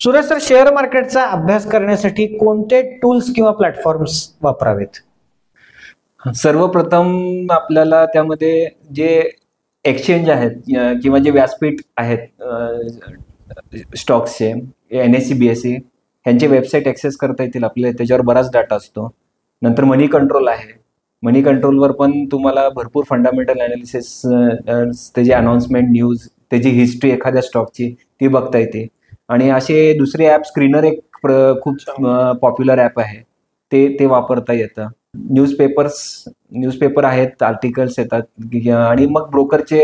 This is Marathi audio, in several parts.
सुरेश सर, शेअर मार्केटचा अभ्यास करण्यासाठी कोणते टूल्स किंवा प्लॅटफॉर्म्स वापरावेत? सर्वप्रथम आपल्याला त्यामध्ये जे एक्सचेंज आहेत किंवा जे व्यासपीठ आहेत स्टॉक्सचे, NSE BSE ह्यांचे वेबसाईट ॲक्सेस करता येतील आपल्याला. त्याच्यावर बराच डाटा असतो. नंतर मनी कंट्रोल आहे. मनी कंट्रोलवर पण तुम्हाला भरपूर फंडामेंटल ॲनालिसिस, त्याची अनाउन्समेंट, न्यूज, त्याची हिस्ट्री एखाद्या स्टॉकची ती बघता येते. आणि असे दुसरे ॲप, स्क्रीनर एक खूप पॉप्युलर ॲप आहे, ते वापरता येतं. न्यूजपेपर आहेत, आर्टिकल्स येतात आणि मग ब्रोकरचे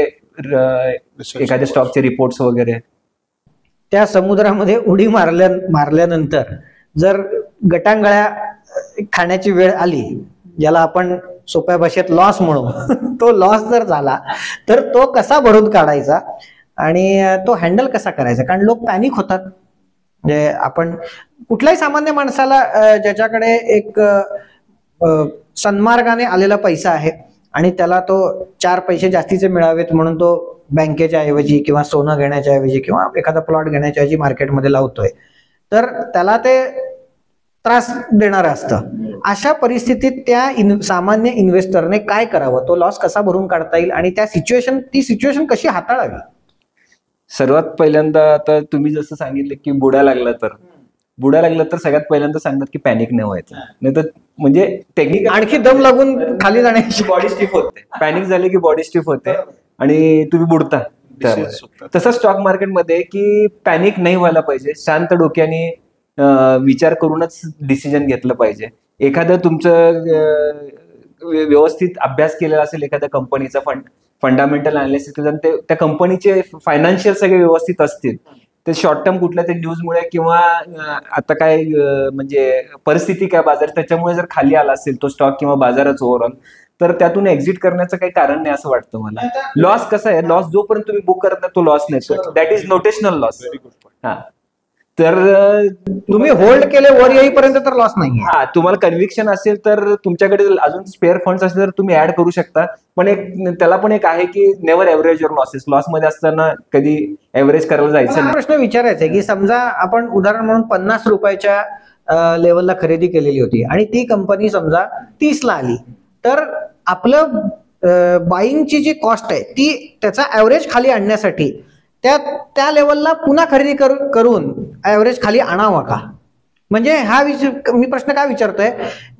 एखाद्या स्टॉकचे रिपोर्ट्स वगैरे. त्या समुद्रामध्ये उडी मारल्यानंतर जर गटांगळ्या खाण्याची वेळ आली, ज्याला आपण सोप्या भाषेत लॉस म्हणू, तो लॉस जर झाला तर तो कसा भरून काढायचा आणि तो हँडल कसा करायचा? कारण लोक पॅनिक होतात. म्हणजे आपण कुठल्याही सामान्य माणसाला ज्याच्याकडे एक सन्मार्गाने आलेला पैसा आहे आणि त्याला तो 4 पैसे जास्तीचे मिळावेत म्हणून तो बँकेच्या ऐवजी किंवा सोनं घेण्याच्या ऐवजी किंवा एखादा प्लॉट घेण्याच्या ऐवजी मार्केटमध्ये लावतोय, तर त्याला ते त्रास देणार असतं. अशा परिस्थितीत त्या सामान्य इन्व्हेस्टरने काय करावं? तो लॉस कसा भरून काढता येईल आणि ती सिच्युएशन कशी हाताळावी? सर्वात पहिल्यांदा, आता तुम्ही जसं सांगितलं की बुडा लागला तर सगळ्यात पहिल्यांदा सांगतात की पॅनिक नाही व्हायचं. नाही तर म्हणजे टेक्निक आणखी दम लागून खाली जाण्याची बॉडी स्टिफ होते. पॅनिक झाली की बॉडी स्टिफ होते आणि तुम्ही बुडता. तसं स्टॉक मार्केटमध्ये की पॅनिक नाही व्हायला पाहिजे. शांत डोक्याने विचार करूनच डिसिजन घेतलं पाहिजे. एखादं तुमचं व्यवस्थित अभ्यास केलेला असेल एखाद्या कंपनीचा, फंडामेंटल अनालिसिस, त्या कंपनीचे फायनान्शियल सगळे व्यवस्थित असतील, ते शॉर्ट टर्म कुठल्या ते न्यूजमुळे किंवा आता काय म्हणजे परिस्थिती काय बाजार त्याच्यामुळे जर खाली आला असेल तो स्टॉक किंवा बाजारच ओव्हरऑल, तर त्यातून एक्झिट करण्याचं काही कारण नाही असं वाटतं मला. लॉस कसा आहे, लॉस जोपर्यंत तुम्ही बुक करत नाही तो लॉस नाही, दॅट इज नोटेशनल लॉस. हा, तर तुम्ही होल्ड केले वर येईपर्यंत तर लॉस नाही. हा, तुम्हाला कन्व्हिक्शन असेल तर तुमच्याकडे अजून स्पेअर फंड्स असतील तर तुम्ही ऍड करू शकता. पण त्याला पण एक आहे की never average your losses. Loss मध्ये असताना कधी एव्हरेज करायला जायचं नाही. प्रश्न विचारायचा आहे की समजा आपण उदाहरण म्हणून 50 रुपयाच्या लेवलला खरेदी केलेली होती आणि ती कंपनी समजा 30 ला आली, तर आपलं बाईंगची जी कॉस्ट आहे ती त्याचा ऍव्हरेज खाली आणण्यासाठी त्या लेवलला पुन्हा खरेदी करून ऍव्हरेज खाली आणावा का? म्हणजे मी प्रश्न काय विचारतोय,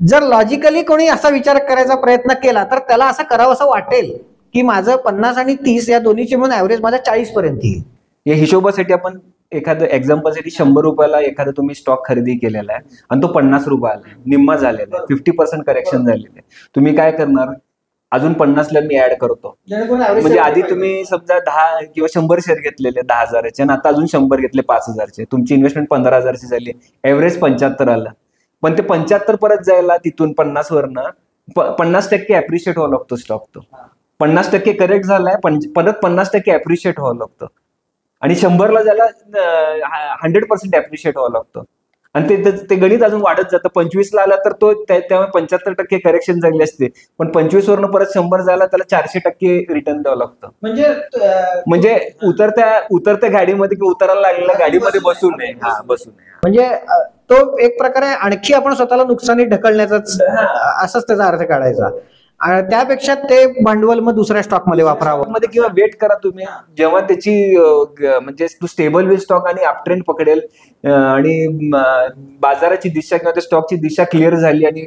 जर लॉजिकली कोणी असा विचार करायचा प्रयत्न केला तर त्याला असं करावं असं वाटेल की माझं 50 आणि 30 या दोन्हीची म्हणून ऍव्हरेज माझ्या 40 पर्यंत येईल. या हिशोबासाठी आपण एखादं एक्झाम्पलसाठी 100 रुपयाला एखादा तुम्ही स्टॉक खरेदी केलेला आहे आणि तो 50 रुपयाला निम्मा झालेला आहे, 50% करेक्शन झालेलं आहे. तुम्ही काय करणार? अजून 50ला मी ऍड करतो. म्हणजे आधी तुम्ही समजा 10 किंवा 100 शेअर घेतलेले 10,000चे आणि आता अजून 100 घेतले 5,000चे, तुमची इन्व्हेस्टमेंट 15,000ची झाली, एव्हरेज 75 आलं. पण ते 75 परत जायला तिथून 50 वरनं 50% अप्रिशिएट व्हावं लागतो स्टॉक. तो 50% करेक्ट झालाय, परत 50% अप्रिशिएट व्हावं लागतं आणि 100ला जायला 100% अप्रिशिएट व्हावं लागतं. आणि ते गणित अजून वाढत जातं. 25ला आला तर तो त्यामुळे 75% करेक्शन झाली असते, पण 25 वरनं परत 100 झाला त्याला 400% रिटर्न द्यावं लागतं. म्हणजे उतरत्या गाडीमध्ये किंवा उतरायला लागलेल्या गाडीमध्ये बसू नये. म्हणजे तो एक प्रकारे आणखी आपण स्वतःला नुकसानी ढकलण्याचाच असंच त्याचा अर्थ काढायचा. त्यापेक्षा ते भांडवल मग दुसऱ्या स्टॉक मध्ये वापरावं मध्ये किंवा वेट करा तुम्ही, जेव्हा त्याची म्हणजे तू स्टेबल विल स्टॉक आणि अपट्रेंड पकडेल आणि बाजाराची दिशा किंवा त्या स्टॉकची दिशा क्लिअर झाली आणि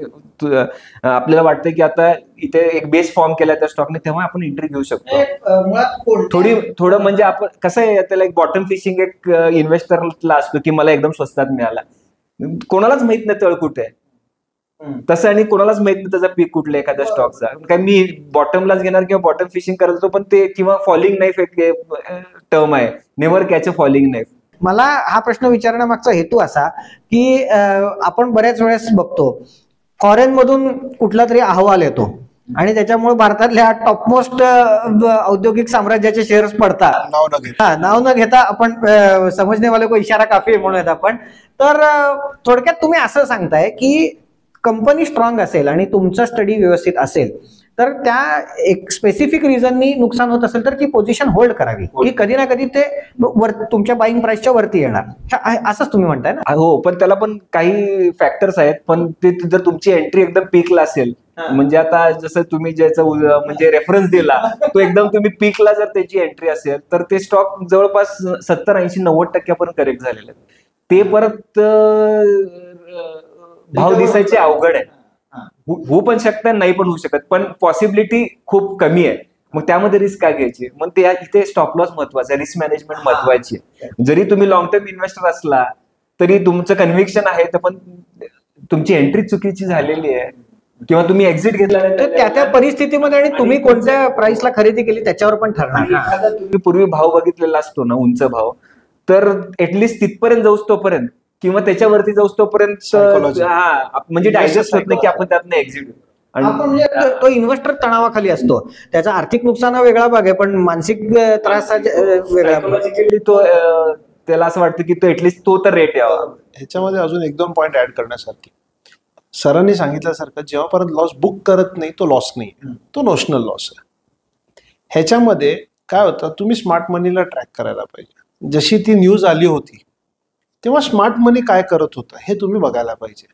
आपल्याला वाटतं की आता इथे एक बेस फॉर्म केला त्या स्टॉकने, तेव्हा आपण एंट्री घेऊ शकतो. थोडं म्हणजे आपण कसं आहे, त्याला एक बॉटम फिशिंग एक इन्व्हेस्टरला असतो की मला एकदम स्वस्तात मिळाला. कोणालाच माहित नाही तळ कुठे आहे तसं, आणि कोणालाच माहित नाही त्याचा पीक कुठला एखाद्या स्टॉकचा. काय मी बॉटमलाच घेणार किंवा बॉटम फिशिंग करतो, पण ते किंवा फॉलिंग नाईफ एक टर्म आहे, नेव्हर कॅच अ फॉलिंग नाईफ. मला हा प्रश्न विचारण्यामागचा हेतू असा की आपण बऱ्याच वेळेस बघतो फॉरेन मधून कुठला तरी अहवाल येतो आणि त्याच्यामुळे भारतातल्या टॉपमोस्ट औद्योगिक साम्राज्याचे शेअर्स पडतात. नाव न घेता आपण समजणे वाले को इशारा काफी म्हणूयात आपण. तर थोडक्यात तुम्ही असं सांगताय की कंपनी स्ट्रॉंग असेल आणि तुमचा स्टडी व्यवस्थित असेल तर त्या एक स्पेसिफिक रिझननी नुकसान होत असेल तर ती पोझिशन होल्ड करावी, की कधी ना कधी ते तुमच्या बाईंग प्राइसच्या वरती येणार, असंच तुम्ही म्हणताय ना? हो, पण त्याला पण काही फॅक्टर्स आहेत. पण ते जर तुमची एंट्री एकदम पीकला असेल, म्हणजे आता जसं तुम्ही ज्याचा म्हणजे रेफरन्स दिला, तो एकदम तुम्ही पीकला जर त्याची एंट्री असेल तर ते स्टॉक जवळपास 70-80-90% पर्यंत करेक्ट झालेले आहेत. ते परत भाव दिसायचे अवघड आहे. होऊ पण शकतं, नाही पण होऊ शकत, पण पॉसिबिलिटी खूप कमी आहे. मग त्यामध्ये रिस्क काय घ्यायची? मग ते इथे स्टॉप लॉस महत्वाचा आहे, रिस्क मॅनेजमेंट महत्वाची आहे. जरी तुम्ही लॉंग टर्म इन्व्हेस्टर असला तरी तुमचं कन्व्हिक्शन आहे, तर पण तुमची एंट्री चुकीची झालेली आहे किंवा तुम्ही एक्झिट घेतला तर त्या त्या परिस्थितीमध्ये आणि तुम्ही कोणत्या प्राइसला खरेदी केली त्याच्यावर पण ठरणार. एखादा तुम्ही पूर्वी भाव बघितलेला असतो ना, उंच भाव, तर ऍटलिस्ट तिथपर्यंत जाऊस तोपर्यंत किंवा त्याच्यावरती जाऊस तोपर्यंत म्हणजे डायजेस्ट होत नाही की आपण त्यातनं एक्झिट. आपण म्हणजे तो इन्व्हेस्टर तणावाखाली असतो, त्याचा आर्थिक नुकसान हा वेगळा भाग आहे, पण मानसिक त्रास हा वेगळा भाग आहे. तो त्याला असं वाटतं की तो ऍटलिस्ट तो तर रेट यावा. ह्याच्यामध्ये अजून 1-2 पॉईंट ऍड करण्यासारखे. सरांनी सांगितल्यासारखं जेव्हापर्यंत लॉस बुक करत नाही तो लॉस नाही, तो नोशनल लॉस आहे. ह्याच्यामध्ये काय होतं, तुम्ही स्मार्ट मनीला ट्रॅक करायला पाहिजे. जशी ती न्यूज आली होती तेव्हा स्मार्ट मनी काय करत होतं हे तुम्ही बघायला पाहिजे.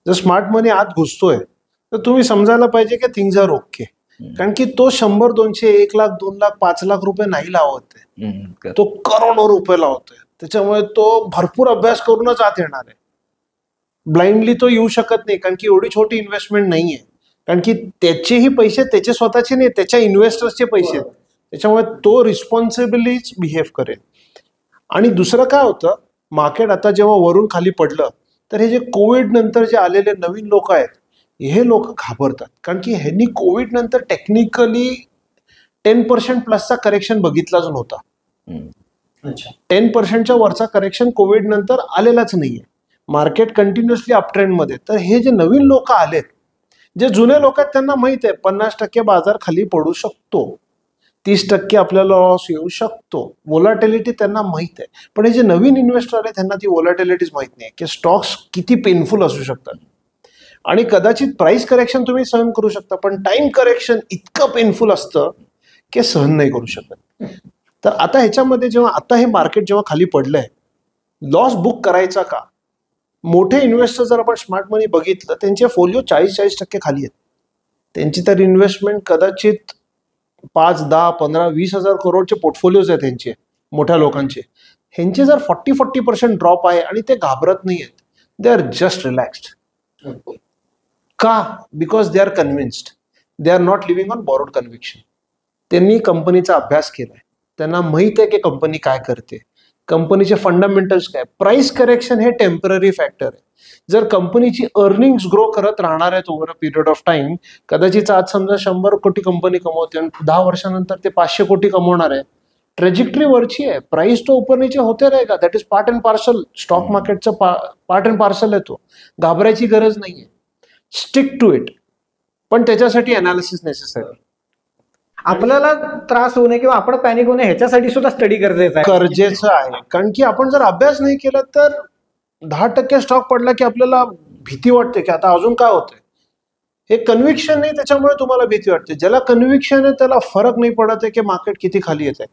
जर स्मार्ट मनी आत घुसतोय तर तुम्ही समजायला पाहिजे की थिंग्स आर ओके. कारण की तो 100, 200, 1 लाख, 2 लाख, 5 लाख रुपये नाही लावत आहे, तो करोडो रुपये लावतोय. त्याच्यामुळे तो भरपूर अभ्यास करूनच आत येणार आहे. ब्लाइंडली तो येऊ शकत नाही, कारण की एवढी छोटी इन्व्हेस्टमेंट नाहीये. कारण की त्याचेही पैसे त्याचे स्वतःचे नाही, त्याच्या इन्व्हेस्टर्सचे पैसे आहेत. त्याच्यामुळे तो रिस्पॉन्सिबिलीच बिहेव करेल. आणि दुसरं काय होतं, मार्केट आता जेव्हा वरून खाली पडलं तर हे जे कोविड नंतर जे आलेले नवीन लोक आहेत, हे लोक घाबरतात. कारण की ह्यांनी कोविड नंतर टेक्निकली 10% प्लसचा करेक्शन बघितलाच नव्हता. 10%च्या वरचा करेक्शन कोविड नंतर आलेलाच नाहीये. मार्केट कंटिन्युअसली अपट्रेंडमध्ये. तर हे जे नवीन लोक आलेत, जे जुने लोक आहेत, त्यांना माहित आहे 50% बाजार खाली पडू शकतो, 30% आपल्याला लॉस येऊ शकतो, वोलाटिलिटी त्यांना माहित आहे. पण हे जे नवीन इन्व्हेस्टर आले त्यांना ती वोलाटिलिटीच माहित नाही की स्टॉक्स किती पेनफुल असू शकतात. आणि कदाचित प्राइस करेक्शन तुम्ही सहन करू शकता, पण टाइम करेक्शन इतकं पेनफुल असतं की सहन नाही करू शकत. तर आता ह्याच्यामध्ये जेव्हा आता हे मार्केट जेव्हा खाली पडलंय, लॉस बुक करायचा का? मोठे इन्व्हेस्टर जर आपण स्मार्ट मनी बघितलं, त्यांचे फोलिओ 40-40% खाली आहेत. त्यांची तर इन्व्हेस्टमेंट कदाचित 5, 10, 15, 20 हजार करोडचे पोर्टफोलिओज आहेत त्यांचे, मोठ्या लोकांचे. ह्यांचे जर 40% ड्रॉप आहे आणि ते घाबरत नाही आहेत, दे आर जस्ट रिलॅक्स्ड. का? Because they are convinced. They are not living on borrowed conviction. त्यांनी कंपनीचा अभ्यास केलाय, त्यांना माहित आहे की कंपनी काय करते, कंपनीचे फंडामेंटल्स काय. प्राइस करेक्शन हे टेम्पररी फॅक्टर आहे. जर कंपनीची अर्निंग्स ग्रो करत राहणार आहेत over a period of time, कदाचित आज समजा 100 कोटी कंपनी कमवते आणि 10 वर्षानंतर ते 500 कोटी कमवणार आहे. ट्रेजेक्टरी वरची आहे. प्राइस तो ऊपर नीचे होते रहेगा. That is part and parcel. Stock मार्केटचं पार्ट अँड पार्सल आहे तो. घाबरायची गरज नाहीये. Stick to it. पण त्याच्यासाठी अनालिसिस नेसेसरी. आपल्याला त्रास होऊ नये किंवा आपण पॅनिक होऊ नये ह्याच्यासाठी सुद्धा स्टडी गरजेचं आहे. कारण की आपण जर अभ्यास नाही केला तर 10% स्टॉक पडला की आपल्याला भीती वाटते की आता अजून काय होतंय. हे कन्व्हिक्शन नाही, त्याच्यामुळे तुम्हाला भीती वाटते. ज्याला कन्व्हिक्शन आहे त्याला फरक नाही पडत आहे की मार्केट किती खाली येत आहे.